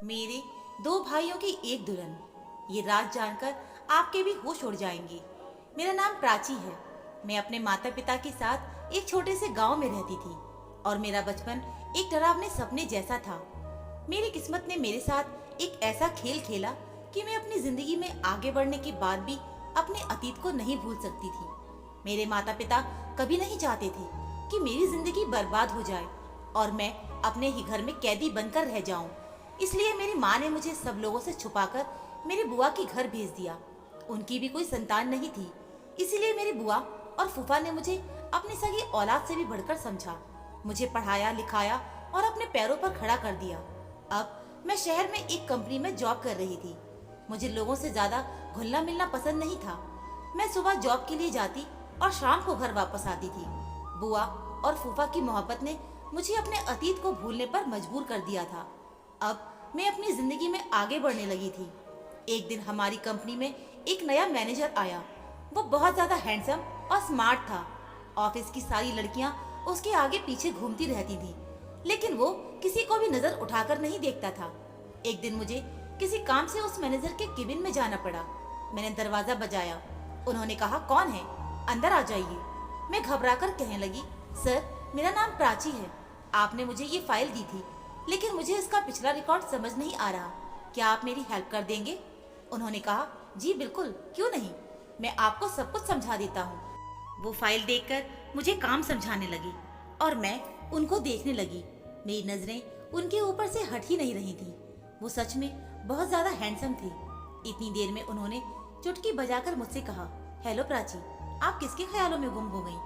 मेरे दो भाइयों की एक दुल्हन, ये राज जानकर आपके भी होश उड़ जाएंगे। मेरा नाम प्राची है। मैं अपने माता पिता के साथ एक छोटे से गांव में रहती थी और मेरा बचपन एक डरावने सपने जैसा था। मेरी किस्मत ने मेरे साथ एक ऐसा खेल खेला कि मैं अपनी जिंदगी में आगे बढ़ने के बाद भी अपने अतीत को नहीं भूल सकती थी। मेरे माता पिता कभी नहीं चाहते थे कि मेरी जिंदगी बर्बाद हो जाए और मैं अपने ही घर में कैदी बनकर रह जाऊं। इसलिए मेरी माँ ने मुझे सब लोगों से छुपाकर मेरी बुआ के घर भेज दिया। उनकी भी कोई संतान नहीं थी, इसीलिए मेरी बुआ और फूफा ने मुझे अपनी सगी औलाद से भी बढ़कर समझा। मुझे पढ़ाया लिखाया और अपने पैरों पर खड़ा कर दिया। अब मैं शहर में एक कंपनी में जॉब कर रही थी। मुझे लोगों से ज्यादा घुलना मिलना पसंद नहीं था। मैं सुबह जॉब के लिए जाती और शाम को घर वापस आती थी। बुआ और फूफा की मोहब्बत ने मुझे अपने अतीत को भूलने पर मजबूर कर दिया था। अब मैं अपनी जिंदगी में आगे बढ़ने लगी थी। एक दिन हमारी कंपनी में एक नया मैनेजर आया। वो बहुत ज्यादा हैंडसम और स्मार्ट था। ऑफिस की सारी लड़कियां उसके आगे पीछे घूमती रहती थी, लेकिन वो किसी को भी नजर उठाकर नहीं देखता था। एक दिन मुझे किसी काम से उस मैनेजर के केबिन में जाना पड़ा। मैंने दरवाजा बजाया। उन्होंने कहा, कौन है, अंदर आ जाइए। मैं घबराकर कहने लगी, सर मेरा नाम प्राची है। आपने मुझे ये फाइल दी थी, लेकिन मुझे इसका पिछला रिकॉर्ड समझ नहीं आ रहा। क्या आप मेरी हेल्प कर देंगे? उन्होंने कहा, जी बिल्कुल, क्यों नहीं, मैं आपको सब कुछ समझा देता हूँ। वो फाइल देखकर मुझे काम समझाने लगी और मैं उनको देखने लगी। मेरी नजरें उनके ऊपर से हट ही नहीं रही थी। वो सच में बहुत ज्यादा हैंडसम थे। इतनी देर में उन्होंने चुटकी बजाकर मुझसे कहा, हेलो प्राची, आप किसके ख्यालों में गुम हो गई?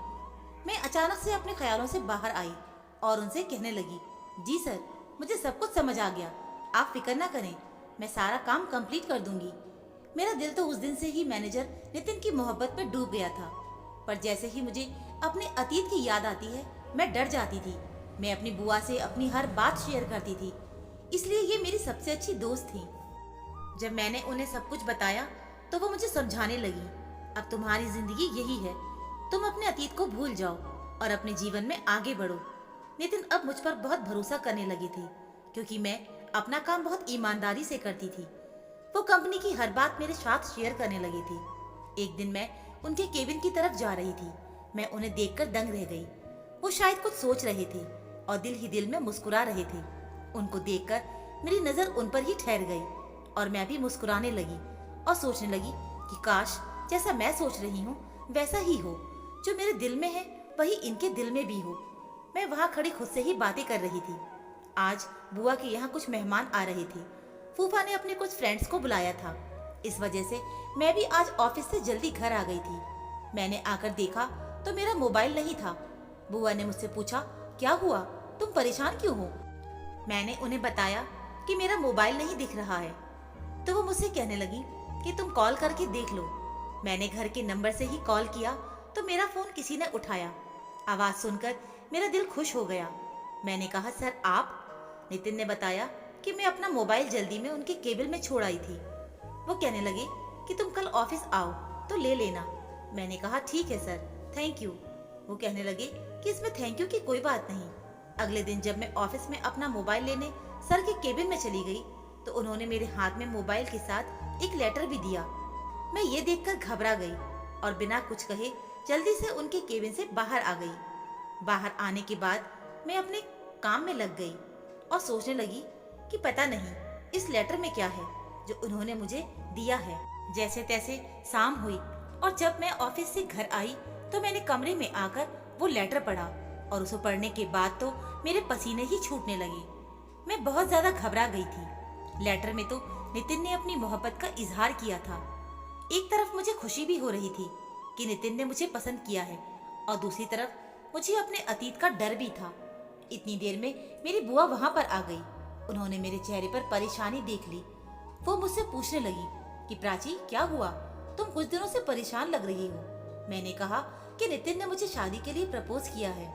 मैं अचानक से अपने ख्यालों से बाहर आई और उनसे कहने लगी, जी सर, मुझे सब कुछ समझ आ गया। आप फिक्र ना करें, मैं सारा काम कंप्लीट कर दूंगी। मेरा दिल तो उस दिन से ही मैनेजर नितिन की मोहब्बत में डूब गया था। पर जैसे ही मुझे अपने अतीत की याद आती है, मैं डर जाती थी। मैं अपनी बुआ से अपनी हर बात शेयर करती थी, इसलिए ये मेरी सबसे अच्छी दोस्त थी। जब मैंने उन्हें सब कुछ बताया तो वो मुझे समझाने लगी, अब तुम्हारी जिंदगी यही है, तुम अपने अतीत को भूल जाओ और अपने जीवन में आगे बढ़ो। नितिन अब मुझ पर बहुत भरोसा करने लगी थी, क्योंकि मैं अपना काम बहुत ईमानदारी से करती थी। वो कंपनी की हर बात मेरे साथ शेयर करने लगी थी। एक दिन मैं उनके केबिन की तरफ जा रही थी। मैं उन्हें देखकर दंग रह गई। वो शायद कुछ सोच रहे थे और दिल ही दिल में मुस्कुरा रहे थे। उनको देखकर मेरी नजर उन पर ही ठहर गई और मैं भी मुस्कुराने लगी और सोचने लगी कि काश जैसा मैं सोच रही हूँ वैसा ही हो। जो मेरे दिल में है वही इनके दिल में भी हो। मैं वहाँ खड़ी खुद से ही बातें कर रही थी। आज बुआ के यहाँ कुछ मेहमान आ रहे थे। फूफा ने अपने कुछ फ्रेंड्स को बुलाया था। इस वजह से मैं भी आज ऑफिस से जल्दी घर आ गई थी। मैंने आकर देखा तो मेरा मोबाइल नहीं था। बुआ ने मुझसे पूछा, क्या हुआ, तुम परेशान क्यों हो? मैंने उन्हें बताया कि मेरा मोबाइल नहीं दिख रहा है। तो वो मुझसे कहने लगी कि तुम कॉल करके देख लो। मैंने घर के नंबर से ही कॉल किया तो मेरा फोन किसी ने उठाया। आवाज सुनकर मेरा दिल खुश हो गया। मैंने कहा, सर आप? नितिन ने बताया कि मैं अपना मोबाइल जल्दी में उनके केबिल में छोड़ आई थी। वो कहने लगे कि तुम कल ऑफिस आओ तो ले लेना। मैंने कहा, ठीक है सर, थैंक यू। वो कहने लगे कि इसमें थैंक यू की कोई बात नहीं। अगले दिन जब मैं ऑफिस में अपना मोबाइल लेने सर के केबिन में चली गई तो उन्होंने मेरे हाथ में मोबाइल के साथ एक लेटर भी दिया। मैं ये देखकर घबरा गई और बिना कुछ कहे जल्दी से उनके केबिन से बाहर आ गई। बाहर आने के बाद मैं अपने काम में लग गई और सोचने लगी कि पता नहीं इस लेटर में क्या है जो उन्होंने मुझे दिया है। जैसे तैसे शाम हुई और जब मैं ऑफिस से घर आई तो मैंने कमरे में आकर वो लेटर पढ़ा और उसे पढ़ने के बाद तो मेरे पसीने ही छूटने लगे। मैं बहुत ज्यादा घबरा गई थी। लेटर में तो नितिन ने अपनी मोहब्बत का इजहार किया था। एक तरफ मुझे खुशी भी हो रही थी कि नितिन ने मुझे पसंद किया है और दूसरी तरफ मुझे अपने अतीत का डर भी था। इतनी देर में मेरी बुआ वहां पर आ गई। उन्होंने मेरे चेहरे पर परेशानी देख ली। वो मुझसे पूछने लगी कि प्राची क्या हुआ, तुम कुछ दिनों से परेशान लग रही हो। मैंने कहा कि नितिन ने मुझे शादी के लिए प्रपोज किया है।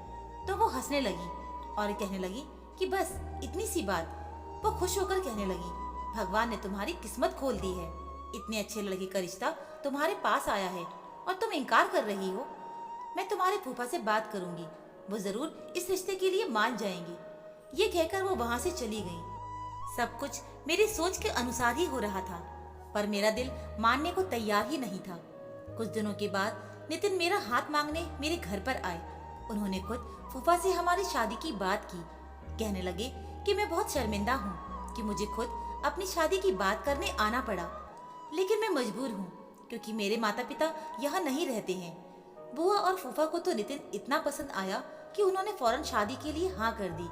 तो वो हंसने लगी और कहने लगी कि बस इतनी सी बात। वो खुश होकर कहने लगी, भगवान ने तुम्हारी किस्मत खोल दी है, इतने अच्छे लड़के का रिश्ता तुम्हारे पास आया है और तुम इनकार कर रही हो। मैं तुम्हारे फूफा से बात करूंगी, वो जरूर इस रिश्ते के लिए मान जाएंगी। ये कहकर वो वहां से चली गई। सब कुछ मेरी सोच के अनुसार ही हो रहा था, पर मेरा दिल मानने को तैयार ही नहीं था। कुछ दिनों के बाद नितिन मेरा हाथ मांगने मेरे घर पर आए। उन्होंने खुद फूफा से हमारी शादी की बात की। कहने लगे कि मैं बहुत शर्मिंदा हूँ कि मुझे खुद अपनी शादी की बात करने आना पड़ा, लेकिन मैं मजबूर हूँ क्योंकि मेरे माता पिता यहाँ नहीं रहते हैं। बुआ और फूफा को तो नितिन इतना पसंद आया कि उन्होंने फौरन शादी के लिए हाँ कर दी,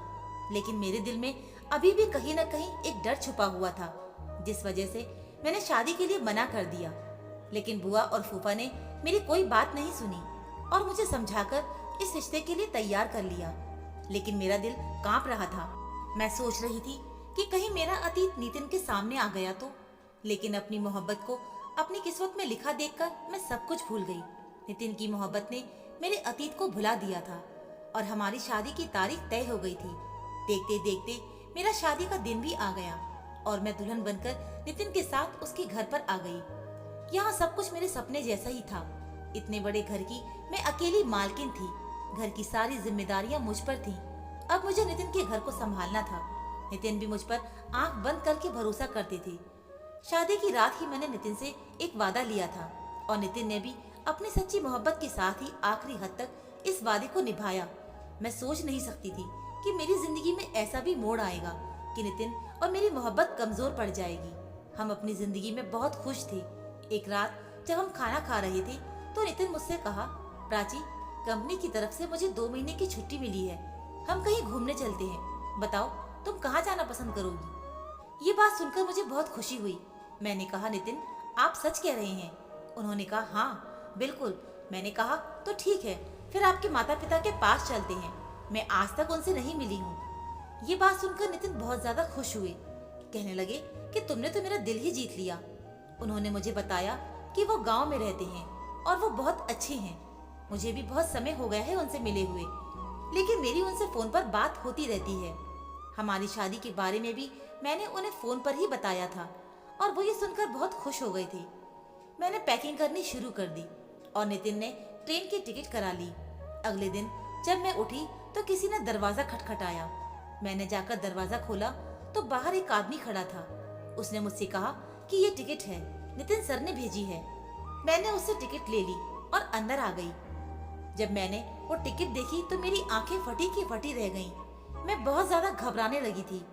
लेकिन मेरे दिल में अभी भी कहीं न कहीं एक डर छुपा हुआ था, जिस वजह से मैंने शादी के लिए मना कर दिया। लेकिन बुआ और फूफा ने मेरी कोई बात नहीं सुनी और मुझे समझाकर इस रिश्ते के लिए तैयार कर लिया। लेकिन मेरा दिल कांप रहा था। मैं सोच रही थी कि कहीं मेरा अतीत नितिन के सामने आ गया तो, लेकिन अपनी मोहब्बत को अपनी किस्मत में लिखा देखकर मैं सब कुछ भूल गई। नितिन की मोहब्बत ने मेरे अतीत को भुला दिया था और हमारी शादी की तारीख तय हो गई थी। देखते देखते मेरा शादी का दिन भी आ गया और मैं दुल्हन बनकर नितिन के साथ उसके घर पर आ गई। यहाँ सब कुछ मेरे सपने जैसा ही था। इतने बड़े घर की मैं अकेली मालकिन थी। घर की सारी जिम्मेदारियां मुझ पर थीं। अब मुझे नितिन के घर को संभालना था। नितिन भी मुझ पर आंख बंद करके भरोसा करते थे। शादी की रात ही मैंने नितिन से एक वादा लिया था और नितिन ने भी अपनी सच्ची मोहब्बत के साथ ही आखिरी हद तक इस वादे को निभाया। मैं सोच नहीं सकती थी कि मेरी जिंदगी में ऐसा भी मोड़ आएगा कि नितिन और मेरी मोहब्बत कमजोर पड़ जाएगी। हम अपनी जिंदगी में बहुत खुश थे। एक रात जब हम खाना खा रहे थे तो नितिन मुझसे कहा, प्राची, कंपनी की तरफ से मुझे 2 महीने की छुट्टी मिली है। हम कहीं घूमने चलते हैं। बताओ तुम कहाँ जाना पसंद करोगी? ये बात सुनकर मुझे बहुत खुशी हुई। मैंने कहा, नितिन, आप सच कह रहे हैं? उन्होंने कहा, हाँ बिल्कुल। मैंने कहा, तो ठीक है, फिर आपके माता पिता के पास चलते हैं। मैं आज तक उनसे नहीं मिली हूँ। ये बात सुनकर नितिन बहुत ज्यादा खुश हुए। कहने लगे कि तुमने तो मेरा दिल ही जीत लिया। उन्होंने मुझे बताया कि वो गांव में रहते हैं और वो बहुत अच्छे हैं। मुझे भी बहुत समय हो गया है उनसे मिले हुए, लेकिन मेरी उनसे फोन पर बात होती रहती है। हमारी शादी के बारे में भी मैंने उन्हें फोन पर ही बताया था और वो ये सुनकर बहुत खुश हो गए थे। मैंने पैकिंग करनी शुरू कर दी और नितिन ने ट्रेन की टिकट करा ली। अगले दिन जब मैं उठी तो किसी ने दरवाजा खटखटाया। मैंने जाकर दरवाजा खोला तो बाहर एक आदमी खड़ा था। उसने मुझसे कहा कि ये टिकट है, नितिन सर ने भेजी है। मैंने उससे टिकट ले ली और अंदर आ गई। जब मैंने वो टिकट देखी तो मेरी आंखें फटी की फटी रह गईं। मैं बहुत ज्यादा घबराने लगी थी।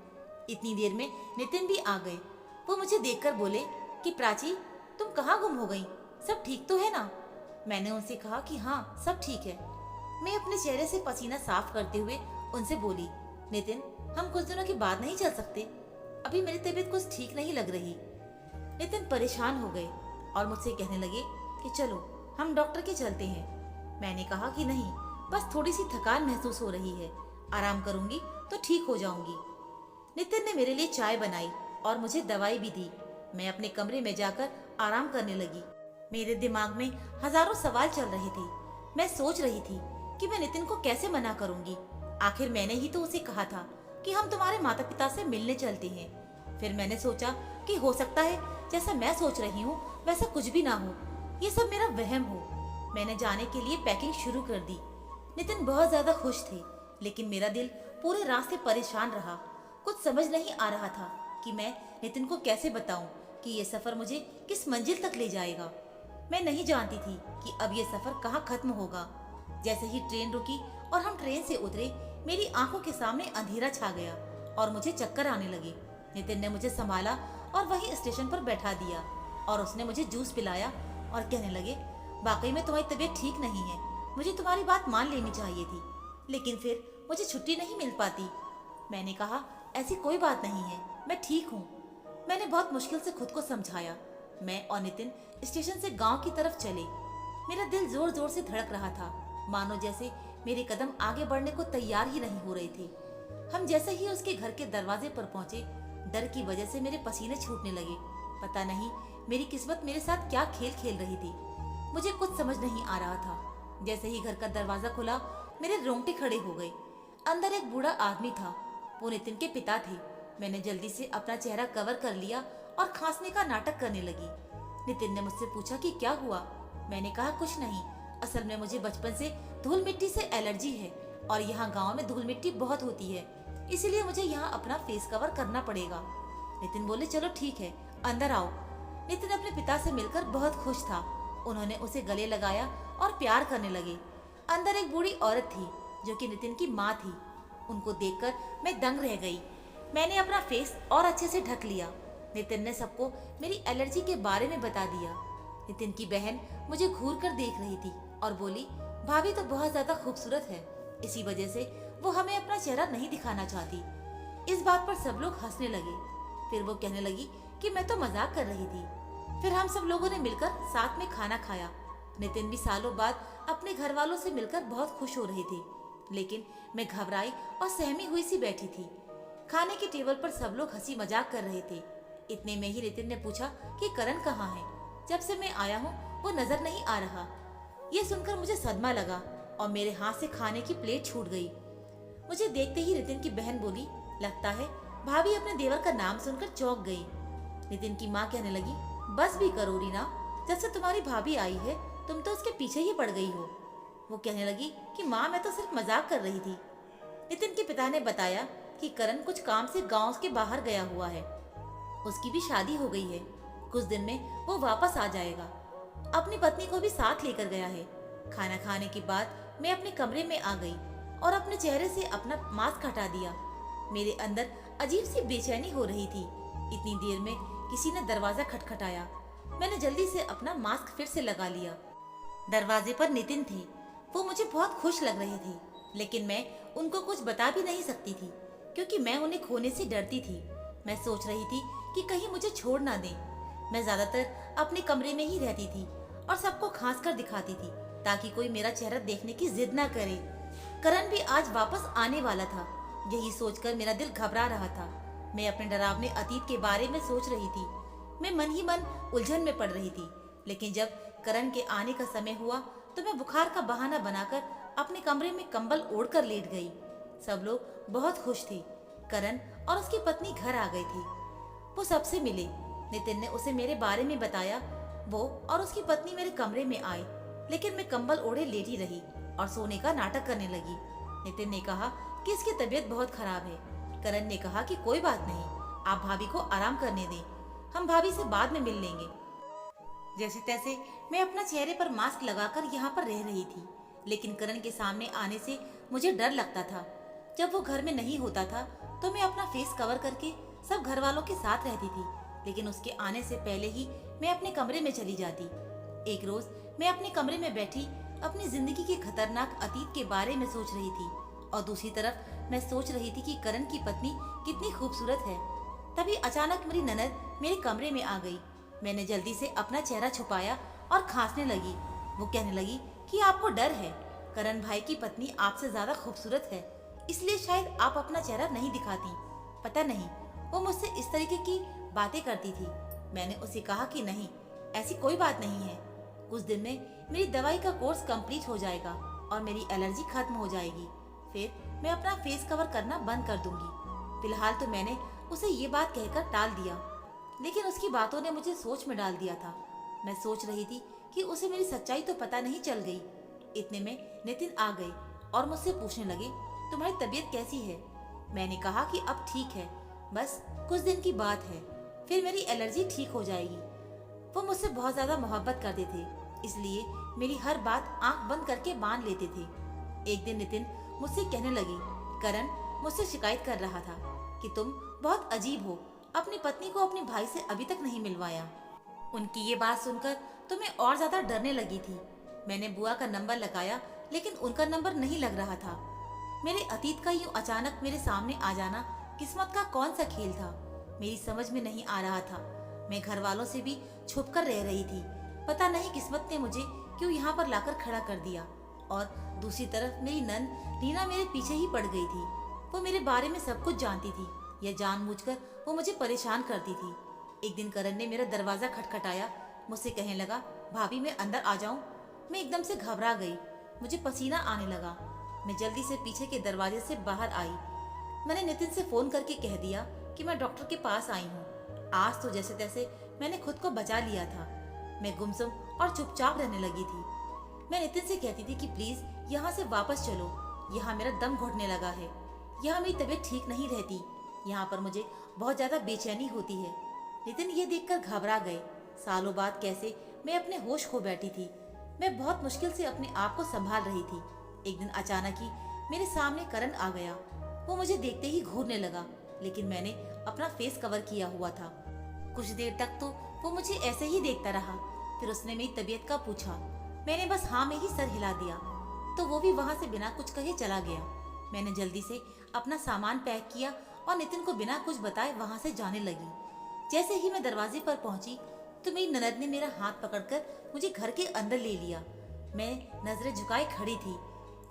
इतनी देर में नितिन भी आ गए। वो मुझे देखकर बोले कि प्राची, तुम कहाँ गुम हो गई? सब ठीक तो है ना? मैंने उनसे कहा कि हाँ, सब ठीक है। मैं अपने चेहरे से पसीना साफ करते हुए उनसे बोली, नितिन, हम कुछ दिनों के बाद नहीं चल सकते? अभी मेरी तबीयत कुछ ठीक नहीं लग रही। नितिन परेशान हो गए और मुझसे कहने लगे कि चलो हम डॉक्टर के चलते हैं। मैंने कहा कि नहीं, बस थोड़ी सी थकान महसूस हो रही है, आराम करूंगी तो ठीक हो जाऊंगी। नितिन ने मेरे लिए चाय बनाई और मुझे दवाई भी दी। मैं अपने कमरे में जाकर आराम करने लगी। मेरे दिमाग में हजारों सवाल चल रहे थे। मैं सोच रही थी कि मैं नितिन को कैसे मना करूंगी। आखिर मैंने ही तो उसे कहा था कि हम तुम्हारे माता पिता से मिलने चलते हैं। फिर मैंने सोचा कि हो सकता है जैसा मैं सोच रही हूँ वैसा कुछ भी ना हो, ये सब मेरा वहम हो। मैंने जाने के लिए पैकिंग शुरू कर दी। नितिन बहुत ज्यादा खुश थे, लेकिन मेरा दिल पूरे रास्ते परेशान रहा। कुछ समझ नहीं आ रहा था कि मैं नितिन को कैसे बताऊं कि ये सफर मुझे किस मंजिल तक ले जाएगा। मैं नहीं जानती थी कि अब ये सफर कहाँ खत्म होगा। जैसे ही ट्रेन रुकी और हम ट्रेन से उतरे, मेरी आंखों के सामने अंधेरा छा गया और मुझे चक्कर आने लगे। नितिन ने मुझे संभाला और वहीं स्टेशन पर बैठा दिया और उसने मुझे जूस पिलाया और कहने लगे, वाकई में तुम्हारी तबीयत ठीक नहीं है, मुझे तुम्हारी बात मान लेनी चाहिए थी, लेकिन फिर मुझे छुट्टी नहीं मिल पाती। मैंने कहा, ऐसी कोई बात नहीं है, मैं ठीक हूँ। मैंने बहुत मुश्किल से खुद को समझाया। मैं और नितिन स्टेशन से गांव की तरफ चले। मेरा दिल जोर जोर से धड़क रहा था, मानो जैसे मेरे कदम आगे बढ़ने को तैयार ही नहीं हो रहे थे। हम जैसे ही उसके घर के दरवाजे पर पहुंचे, डर की वजह से मेरे पसीने छूटने लगे। पता नहीं मेरी किस्मत मेरे साथ क्या खेल खेल रही थी। मुझे कुछ समझ नहीं आ रहा था। जैसे ही घर का दरवाजा खुला, मेरे रोंगटे खड़े हो गए। अंदर एक बूढ़ा आदमी था। वो नितिन के पिता थे। मैंने जल्दी से अपना चेहरा कवर कर लिया और खांसने का नाटक करने लगी। नितिन ने मुझसे पूछा कि क्या हुआ। मैंने कहा, कुछ नहीं, असल में मुझे बचपन से धूल मिट्टी से एलर्जी है और यहाँ गांव में धूल मिट्टी बहुत होती है, इसीलिए मुझे यहाँ अपना फेस कवर करना पड़ेगा। नितिन बोले चलो ठीक है, अंदर आओ। नितिन अपने पिता से मिलकर बहुत खुश था। उन्होंने उसे गले लगाया और प्यार करने लगे। अंदर एक बूढ़ी औरत थी जो कि नितिन की माँ थी। उनको देखकर मैं दंग रह गई। मैंने अपना फेस और अच्छे से ढक लिया। नितिन ने सबको मेरी एलर्जी के बारे में बता दिया। नितिन की बहन मुझे घूर कर देख रही थी और बोली, भाभी तो बहुत ज्यादा खूबसूरत है, इसी वजह से वो हमें अपना चेहरा नहीं दिखाना चाहती। इस बात पर सब लोग हंसने लगे। फिर वो कहने लगी कि मैं तो मजाक कर रही थी। फिर हम सब लोगों ने मिलकर साथ में खाना खाया। नितिन भी सालों बाद अपने घर वालों से मिलकर बहुत खुश हो रहे थे, लेकिन मैं घबराई और सहमी हुई सी बैठी थी। खाने के टेबल पर सब लोग हंसी मजाक कर रहे थे। इतने में ही नितिन ने पूछा कि करण कहाँ है? जब से मैं आया हूँ वो नजर नहीं आ रहा। ये सुनकर मुझे सदमा लगा और मेरे हाथ से खाने की प्लेट छूट गई। मुझे देखते ही नितिन की बहन बोली, लगता है भाभी अपने देवर का नाम सुनकर चौंक गई। नितिन की माँ कहने लगी, बस भी करो रीना, जब से तुम्हारी भाभी आई है तुम तो उसके पीछे ही पड़ गई हो। वो कहने लगी कि माँ मैं तो सिर्फ मजाक कर रही थी। नितिन के पिता ने बताया कि करण कुछ काम से गांव के बाहर गया हुआ है। उसकी भी शादी हो गई है। कुछ दिन में वो वापस आ जाएगा। अपनी पत्नी को भी साथ लेकर गया है। खाना खाने के बाद मैं अपने कमरे में आ गई और अपने चेहरे से अपना मास्क हटा दिया। मेरे अंदर अजीब सी बेचैनी हो रही थी। इतनी देर में किसी ने दरवाजा खटखटाया। मैंने जल्दी से अपना मास्क फिर से लगा लिया। दरवाजे पर नितिन थे। वो मुझे बहुत खुश लग रहे थे, लेकिन मैं उनको कुछ बता भी नहीं सकती थी क्योंकि मैं उन्हें खोने से डरती थी। मैं सोच रही थी कि कहीं मुझे छोड़ ना दें। मैं ज्यादातर अपने कमरे में ही रहती थी और सबको खांस कर दिखाती थी ताकि कोई मेरा चेहरा देखने की जिद ना करे। करण भी आज वापस आने वाला था। यही सोचकर मेरा दिल घबरा रहा था। मैं अपने डरावने अतीत के बारे में सोच रही थी। मैं मन ही मन उलझन में पड़ रही थी। लेकिन जब करण के आने का समय हुआ तो मैं बुखार का बहाना बनाकर अपने कमरे में कंबल ओढ़कर लेट गई। सब लोग बहुत खुश थे। करण और उसकी पत्नी घर आ गई थी। वो सबसे मिले। नितिन ने उसे मेरे बारे में बताया। वो और उसकी पत्नी मेरे कमरे में आए, लेकिन मैं कंबल ओढ़े लेटी रही और सोने का नाटक करने लगी। नितिन ने कहा कि इसकी तबीयत बहुत खराब है। करण ने कहा कि कोई बात नहीं, आप भाभी को आराम करने दें, हम भाभी से बाद में मिल लेंगे। जैसे तैसे मैं अपना चेहरे पर मास्क लगाकर यहाँ पर रह रही थी, लेकिन करण के सामने आने से मुझे डर लगता था। जब वो घर में नहीं होता था तो मैं अपना फेस कवर करके सब घर वालों के साथ रहती थी, लेकिन उसके आने से पहले ही मैं अपने कमरे में चली जाती। एक रोज मैं अपने कमरे में बैठी अपनी जिंदगी के खतरनाक अतीत के बारे में सोच रही थी और दूसरी तरफ मैं सोच रही थी कि करण की पत्नी कितनी खूबसूरत है। तभी अचानक मेरी ननद मेरे कमरे में आ गई। मैंने जल्दी से अपना चेहरा छुपाया और खांसने लगी। वो कहने लगी कि आपको डर है, करण भाई की पत्नी आपसे ज्यादा खूबसूरत है, इसलिए शायद आप अपना चेहरा नहीं दिखाती। पता नहीं वो मुझसे इस तरीके की बातें करती थी। मैंने उसे कहा कि नहीं, ऐसी कोई बात नहीं है। कुछ दिन में मेरी दवाई का कोर्स कंप्लीट हो जाएगा और मेरी एलर्जी खत्म हो जाएगी। फिर मैं अपना फेस कवर करना बंद कर दूंगी। फिलहाल तो मैंने उसे ये बात कहकर टाल दिया, लेकिन उसकी बातों ने मुझे सोच में डाल दिया था। मैं सोच रही थी कि उसे मेरी सच्चाई तो पता नहीं चल गई। इतने में नितिन आ गए और मुझसे पूछने लगे, तुम्हारी तबीयत कैसी है? मैंने कहा कि अब ठीक है, बस कुछ दिन की बात है, फिर मेरी एलर्जी ठीक हो जाएगी। वो मुझसे बहुत ज्यादा मोहब्बत करते थे, इसलिए मेरी हर बात आंख बंद करके मान लेते थे। एक दिन नितिन मुझसे कहने लगी, करण मुझसे शिकायत कर रहा था कि तुम बहुत अजीब हो, अपनी पत्नी को अपने भाई से अभी तक नहीं मिलवाया। उनकी ये बात सुनकर तो मैं और ज्यादा डरने लगी थी। मैंने बुआ का नंबर लगाया, लेकिन उनका नंबर नहीं लग रहा था। मेरे अतीत का यूं अचानक मेरे सामने आ जाना किस्मत का कौन सा खेल था, मेरी समझ में नहीं आ रहा था। मैं घर वालों से भी छुप कर रह रही थी। पता नहीं किस्मत ने मुझे क्यों यहाँ पर लाकर खड़ा कर दिया। और दूसरी तरफ मेरी नंद रीना मेरे पीछे ही पड़ गई थी। वो मेरे बारे में सब कुछ जानती थी। यह जानबूझकर वो मुझे परेशान करती थी। एक दिन करण ने मेरा दरवाजा खटखटाया। मुझसे कहने लगा, भाभी मैं अंदर आ जाऊं? मैं एकदम से घबरा गई। मुझे पसीना आने लगा। मैं जल्दी से पीछे के दरवाजे से बाहर आई। मैंने नितिन से फोन करके कह दिया कि मैं डॉक्टर के पास आई हूँ। आज तो जैसे तैसे मैंने खुद को बचा लिया था। मैं गुमसुम और चुपचाप रहने लगी थी। मैं नितिन से कहती थी कि प्लीज यहाँ से वापस चलो, यहाँ मेरा दम घुटने लगा है, यहाँ मेरी तबीयत ठीक नहीं रहती। यहाँ पर मुझे बहुत ज्यादा बेचैनी होती है। नितिन ये देखकर घबरा गए। सालों बाद कैसे मैं अपने होश खो बैठी थी। मैं बहुत मुश्किल से अपने आप को संभाल रही थी। एक दिन अचानक ही मेरे सामने करण आ गया। वो मुझे देखते ही घूरने लगा, लेकिन मैंने अपना फेस कवर किया हुआ था। कुछ देर तक तो वो मुझे ऐसे ही देखता रहा। फिर उसने मेरी तबीयत का पूछा। मैंने बस हाँ में ही सर हिला दिया, तो वो भी वहाँ से बिना कुछ कहे चला गया। मैंने जल्दी से अपना सामान पैक किया और नितिन को बिना कुछ बताए वहाँ से जाने लगी। जैसे ही मैं दरवाजे पर पहुंची तो मेरी ननद ने मेरा हाथ पकड़कर मुझे घर के अंदर ले लिया। मैं नजरें झुकाए खड़ी थी।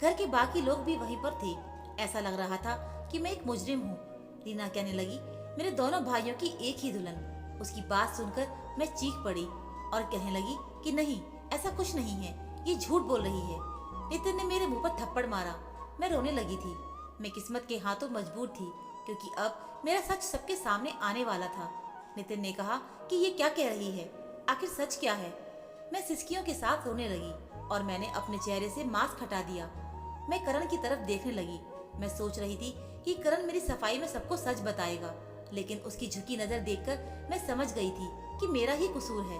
घर के बाकी लोग भी वहीं पर थे। ऐसा लग रहा था कि मैं एक मुजरिम हूँ। रीना कहने लगी, मेरे दोनों भाइयों की एक ही दुल्हन। उसकी बात सुनकर मैं चीख पड़ी और कहने लगी कि नहीं, ऐसा कुछ नहीं है, ये झूठ बोल रही है। नितिन ने मेरे मुंह पर थप्पड़ मारा। मैं रोने लगी थी। मैं किस्मत के हाथों मजबूर थी, क्योंकि अब मेरा सच सबके सामने आने वाला था। नितिन ने कहा कि ये क्या कह रही है, आखिर सच क्या है। मैं सिसकियों के साथ रोने लगी और मैंने अपने चेहरे से मास्क हटा दिया। मैं करण की तरफ देखने लगी। मैं सोच रही थी कि करण मेरी सफाई में सबको सच बताएगा, लेकिन उसकी झुकी नजर देखकर मैं समझ गई थी कि मेरा ही कसूर है।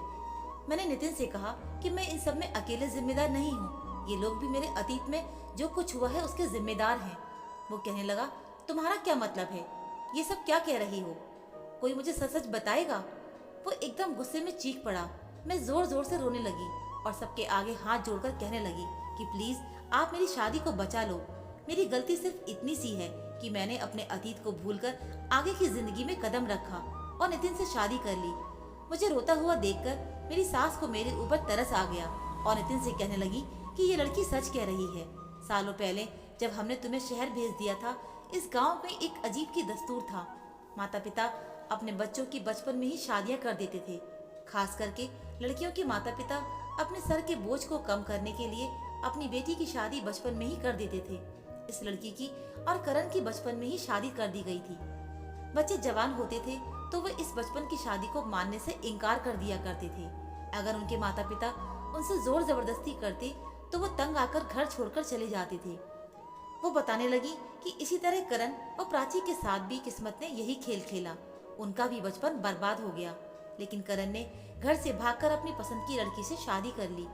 मैंने नितिन से कहा कि मैं इन सब में अकेले जिम्मेदार नहीं हूँ। ये लोग भी मेरे अतीत में जो कुछ हुआ है उसके जिम्मेदार हैं। वो कहने लगा, तुम्हारा क्या मतलब है, ये सब क्या कह रही हो, कोई मुझे सच सच बताएगा। वो एकदम गुस्से में चीख पड़ा। मैं जोर जोर से रोने लगी और सबके आगे हाथ जोड़कर कहने लगी कि प्लीज आप मेरी शादी को बचा लो। मेरी गलती सिर्फ इतनी सी है कि मैंने अपने अतीत को भूलकर आगे की जिंदगी में कदम रखा और नितिन से शादी कर ली। मुझे रोता हुआ देखकर मेरी सास को मेरे ऊपर तरस आ गया और नितिन से कहने लगी कि ये लड़की सच कह रही है। सालों पहले जब हमने तुम्हें शहर भेज दिया था, इस गांव में एक अजीब की दस्तूर था। माता पिता अपने बच्चों की बचपन में ही शादियां कर देते थे। खास करके लड़कियों के माता पिता अपने सर के बोझ को कम करने के लिए अपनी बेटी की शादी बचपन में ही कर देते थे। इस लड़की की और करण की बचपन में ही शादी कर दी गई थी। बच्चे जवान होते थे तो वे इस बचपन की शादी को मानने से इनकार कर दिया करते थे। अगर उनके माता पिता उनसे जोर जबरदस्ती करते तो वो तंग आकर घर छोड़कर चले जाते थे। वो बताने लगी कि इसी तरह करण और प्राची के साथ भी किस्मत ने यही खेल खेला। उनका भी बचपन बर्बाद हो गया, लेकिन करण ने घर से भागकर अपनी पसंद की लड़की से शादी कर ली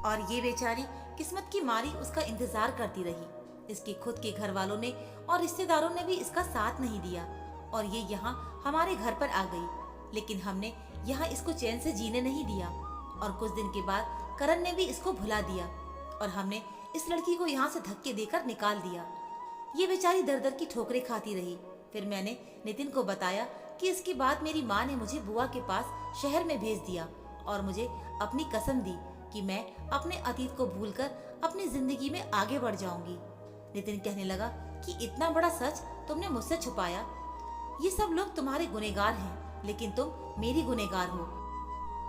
और ये बेचारी किस्मत की मारी उसका इंतजार करती रही। इसके खुद के घर वालों ने और रिश्तेदारों ने भी इसका साथ नहीं दिया और ये यहाँ हमारे घर पर आ गई, लेकिन हमने यहाँ इसको चैन से जीने नहीं दिया। और कुछ दिन के बाद करण ने भी इसको भुला दिया और हमने इस लड़की को यहाँ से धक्के देकर निकाल दिया। ये बेचारी दर दर की ठोकरें खाती रही। फिर मैंने नितिन को बताया कि इसके बाद मेरी माँ ने मुझे बुआ के पास शहर में भेज दिया और मुझे अपनी कसम दी कि मैं अपने अतीत को भूलकर अपनी जिंदगी में आगे बढ़ जाऊंगी। नितिन कहने लगा कि इतना बड़ा सच तुमने मुझसे छुपाया। ये सब लोग तुम्हारे गुनहगार हैं, लेकिन तुम मेरी गुनहगार हो।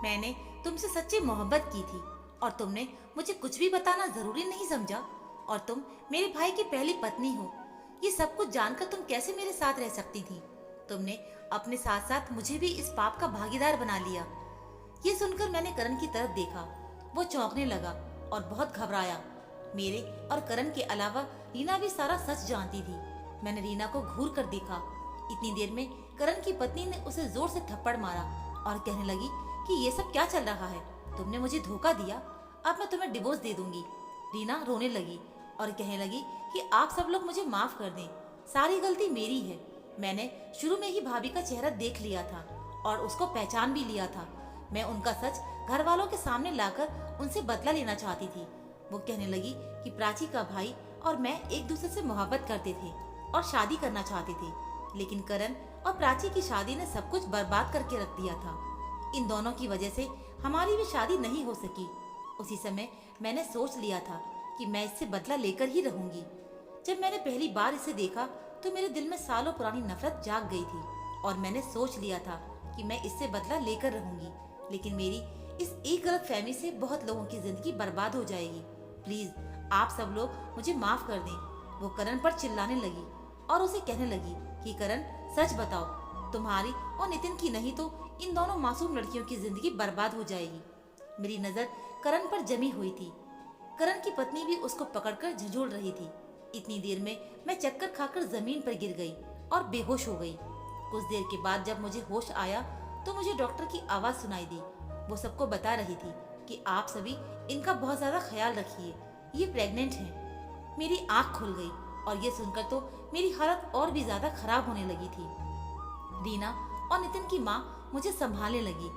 मैंने तुमसे सच्ची मोहब्बत की थी और तुमने मुझे कुछ भी बताना जरूरी नहीं समझा और तुम मेरे भाई की पहली पत्नी हो। ये सब कुछ जानकर तुम कैसे मेरे साथ रह सकती थी? तुमने अपने साथ साथ मुझे भी इस पाप का भागीदार बना लिया। ये सुनकर मैंने करण की तरफ देखा। वो चौंकने लगा और बहुत घबराया। मेरे और करण के अलावा रीना भी सारा सच जानती थी। मैंने रीना को घूर कर देखा। इतनी देर में करण की पत्नी ने उसे जोर से थप्पड़ मारा और कहने लगी कि ये सब क्या चल रहा है, तुमने मुझे धोखा दिया, अब मैं तुम्हें डिवोर्स दे दूंगी। रीना रोने लगी और कहने लगी कि आप सब लोग मुझे माफ कर दें, सारी गलती मेरी है। मैंने शुरू में ही भाभी का चेहरा देख लिया था और उसको पहचान भी लिया था। मैं उनका सच घर वालों के सामने लाकर उनसे बदला लेना चाहती थी। वो कहने लगी कि प्राची का भाई और मैं एक दूसरे से मोहब्बत करते थे और शादी करना चाहते थे, लेकिन करण और प्राची की शादी ने सब कुछ बर्बाद करके रख दिया था। इन दोनों की वजह से हमारी भी शादी नहीं हो सकी। उसी समय मैंने सोच लिया था कि मैं इससे बदला लेकर ही रहूंगी। जब मैंने पहली बार इसे देखा तो मेरे दिल में सालों पुरानी नफरत जाग गई थी और मैंने सोच लिया था कि मैं इससे बदला लेकर रहूंगी, लेकिन मेरी इस एक गलत फहमी से बहुत लोगों की जिंदगी बर्बाद हो जाएगी। प्लीज आप सब लोग मुझे माफ कर दें। वो करण पर चिल्लाने लगी और उसे कहने लगी कि करण सच बताओ, तुम्हारी और नितिन की नहीं तो इन दोनों मासूम लड़कियों की जिंदगी बर्बाद हो जाएगी। मेरी नजर करण पर जमी हुई थी। करण की पत्नी भी उसको पकड़कर झंझोड़ रही थी। इतनी देर में मैं चक्कर खाकर जमीन पर गिर गई और बेहोश हो गई। कुछ देर के बाद जब मुझे होश आया तो मुझे डॉक्टर की आवाज सुनाई दी। वो सबको बता रही थी कि आप सभी इनका बहुत ज्यादा ख्याल रखिए, ये प्रेग्नेंट हैं। मेरी आंख खुल गई और ये सुनकर तो मेरी हालत और भी ज्यादा खराब होने लगी थी। रीना और नितिन की माँ मुझे संभालने लगी।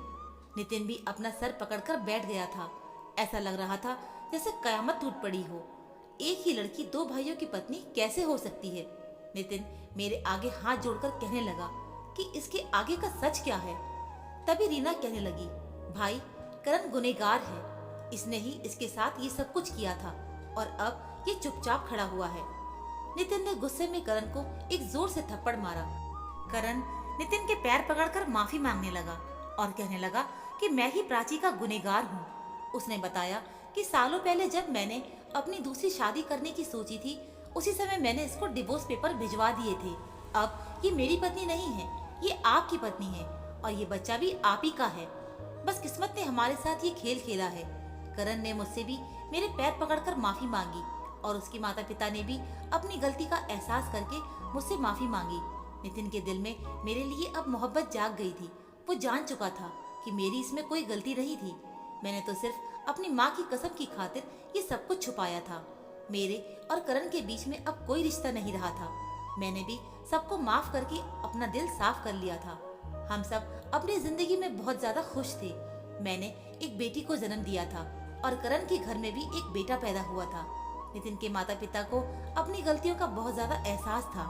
नितिन भी अपना सर पकड़कर बैठ गया था। ऐसा लग रहा था जैसे कयामत टूट पड़ी हो। एक ही लड़की दो भाइयों की पत्नी कैसे हो सकती है? नितिन मेरे आगे हाथ जोड़कर कहने लगा कि इसके आगे का सच क्या है। तभी रीना कहने लगी, भाई करण गुनहगार है, इसने ही इसके साथ ये सब कुछ किया था और अब ये चुपचाप खड़ा हुआ है। नितिन ने गुस्से में करण को एक जोर से थप्पड़ मारा। करण नितिन के पैर पकड़कर माफी मांगने लगा और कहने लगा कि मैं ही प्राची का गुनहगार हूँ। उसने बताया कि सालों पहले जब मैंने अपनी दूसरी शादी करने की सोची थी, उसी समय मैंने इसको डिवोर्स पेपर भिजवा दिए थे। अब ये मेरी पत्नी नहीं है, ये आपकी पत्नी है और ये बच्चा भी आप ही का है। बस किस्मत ने हमारे साथ ये खेल खेला है। करण ने मुझसे भी मेरे पैर पकड़कर माफी मांगी और उसके माता पिता ने भी अपनी गलती का एहसास करके मुझसे माफी मांगी। नितिन के दिल में मेरे लिए अब मोहब्बत जाग गई थी। वो जान चुका था कि मेरी इसमें कोई गलती नहीं थी। मैंने तो सिर्फ अपनी माँ की कसम की खातिर ये सब कुछ छुपाया था। मेरे और करण के बीच में अब कोई रिश्ता नहीं रहा था। मैंने भी सबको माफ करके अपना दिल साफ कर लिया था। हम सब अपनी जिंदगी में बहुत ज्यादा खुश थे। मैंने एक बेटी को जन्म दिया था और करण के घर में भी एक बेटा पैदा हुआ था। नितिन के माता पिता को अपनी गलतियों का बहुत ज्यादा एहसास था,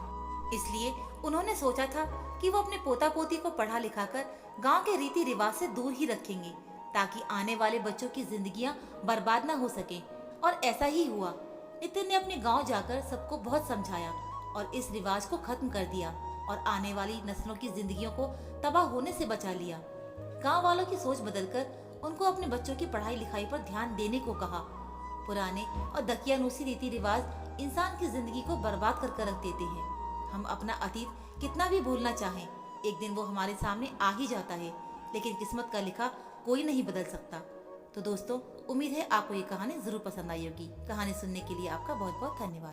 इसलिए उन्होंने सोचा था कि वो अपने पोता पोती को पढ़ा लिखा कर गाँव के रीति रिवाज से दूर ही रखेंगे ताकि आने वाले बच्चों की जिंदगियां बर्बाद ना हो सके। और ऐसा ही हुआ। नितिन ने अपने गांव जाकर सबको बहुत समझाया और इस रिवाज को खत्म कर दिया और आने वाली नस्लों की जिंदगियों को तबाह होने से बचा लिया। गांव वालों की सोच बदलकर उनको अपने बच्चों की पढ़ाई लिखाई पर ध्यान देने को कहा। पुराने और दकियानूसी रीति रिवाज इंसान की जिंदगी को बर्बाद कर रख देते हैं। हम अपना अतीत कितना भी भूलना चाहें, एक दिन वो हमारे सामने आ ही जाता है, लेकिन किस्मत का लिखा कोई नहीं बदल सकता। तो दोस्तों, उम्मीद है आपको ये कहानी जरूर पसंद आई होगी। कहानी सुनने के लिए आपका बहुत बहुत धन्यवाद।